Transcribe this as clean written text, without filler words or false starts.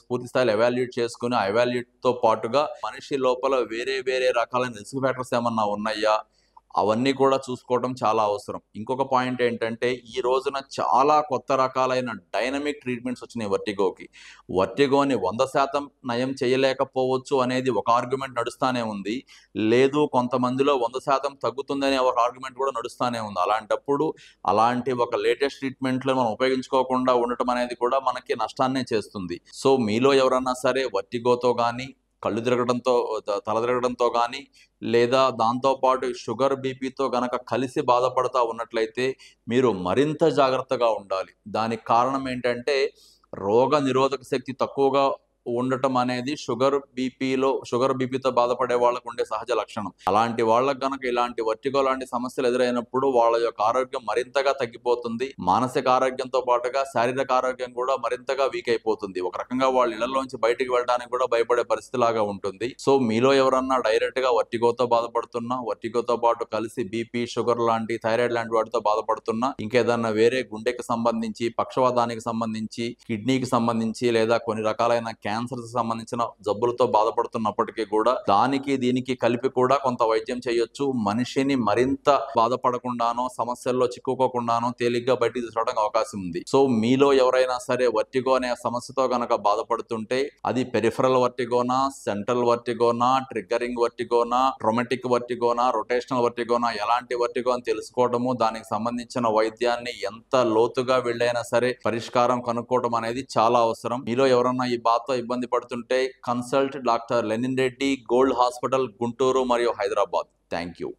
పూర్తి స్థాయిలో ఎవాల్యుయేట్ చేసుకొని, ఆ ఎవాల్యుయేట్‌తో పాటుగా మనిషి లోపల వేరే వేరే రకాలైన రిస్క్ ఫ్యాక్టర్స్ ఏమన్నా ఉన్నాయా? అవన్నీ కూడా చూసుకోవడం చాలా అవసరం. ఇంకొక పాయింట్ ఏంటంటే, ఈ రోజున చాలా కొత్త రకాలైన డైనమిక్ ట్రీట్మెంట్స్ వచ్చినాయి వర్టిగోకి. వర్టిగోని 100% నయం చేయలేకపోవచ్చు అనేది ఒక ఆర్గ్యుమెంట్ నడుస్తానే ఉంది. లేదు కొంతమందిలో 100% తగ్గుతుందనే ఒక ఆర్గ్యుమెంట్ కూడా నడుస్తానే ఉంది. అలాంటప్పుడు అలాంటి ఒక లేటెస్ట్ ట్రీట్మెంట్‌లు మనం ఉపయోగించుకోకుండా ఉండటం అనేది కూడా మనకి నష్టాన్నే చేస్తుంది. సో, మీలో ఎవరన్నా సరే వర్టిగోతో గానీ, కళ్ళు తిరగడంతో తల తిరగడంతో గానీ, లేదా దాంతో పాటు షుగర్, బీపీతో గనక కలిసి బాధపడతా ఉన్నట్లయితే మీరు మరింత జాగ్రత్తగా ఉండాలి. దానికి కారణం ఏంటంటే, రోగ నిరోధక శక్తి తక్కువగా ఉండటం అనేది షుగర్, బీపీతో బాధపడే వాళ్ళకు ఉండే సహజ లక్షణం. అలాంటి వాళ్ళకి గనక ఇలాంటి వర్టిగో లాంటి సమస్యలు ఎదురైనప్పుడు వాళ్ళ యొక్క ఆరోగ్యం మరింతగా తగ్గిపోతుంది. మానసిక ఆరోగ్యంతో పాటుగా శారీరక ఆరోగ్యం కూడా మరింతగా వీక్ అయిపోతుంది. ఒక రకంగా వాళ్ళ ఇళ్లలోంచి బయటికి వెళ్ళడానికి కూడా భయపడే పరిస్థితిలాగా ఉంటుంది. సో, మీలో ఎవరన్నా డైరెక్ట్‌గా వర్టిగోతో బాధపడుతున్నా, వర్టిగోతో పాటు కలిసి బీపీ, షుగర్ లాంటి, థైరాయిడ్ లాంటి వాటితో బాధపడుతున్నా, ఇంకేదన్నా వేరే గుండెకి సంబంధించి, పక్షవాతానికి సంబంధించి, కిడ్నీకి సంబంధించి లేదా కొన్ని రకాలైన క్యాన్సర్‌కి సంబంధించిన జబ్బులతో బాధపడుతున్నప్పటికీ కూడా దీనికి కలిపి కూడా కొంత వైద్యం చేయొచ్చు. మనిషిని మరింత బాధపడకుండానో, సమస్యల్లో చిక్కుకోకుండానో తేలిగ్గా బయటికి తీసుకురావడానికి అవకాశం ఉంది. సో, మీలో ఎవరైనా సరే వర్టిగో అనే సమస్యతో గనక బాధపడుతుంటే అది పెరిఫెరల్ వర్టిగోనా, సెంట్రల్ వర్టిగోనా, ట్రిగ్గరింగ్ వర్టిగోనా, ట్రోమాటిక్ వర్టిగోనా, రొటేషనల్ వర్టిగోనా, ఎలాంటి వర్టిగో అని తెలుసుకోవడము, దానికి సంబంధించిన వైద్యాన్ని ఎంత లోతుగా వెళ్ళైనా సరే పరిష్కారం కనుక్కోవడం అనేది చాలా అవసరం. మీలో ఎవరన్నా ఈ బాధతో ఇబ్బంది పడుతుంటే consult doctor Lenin Reddy gold hospital, Guntur మరియు హైదరాబాద్. Thank you.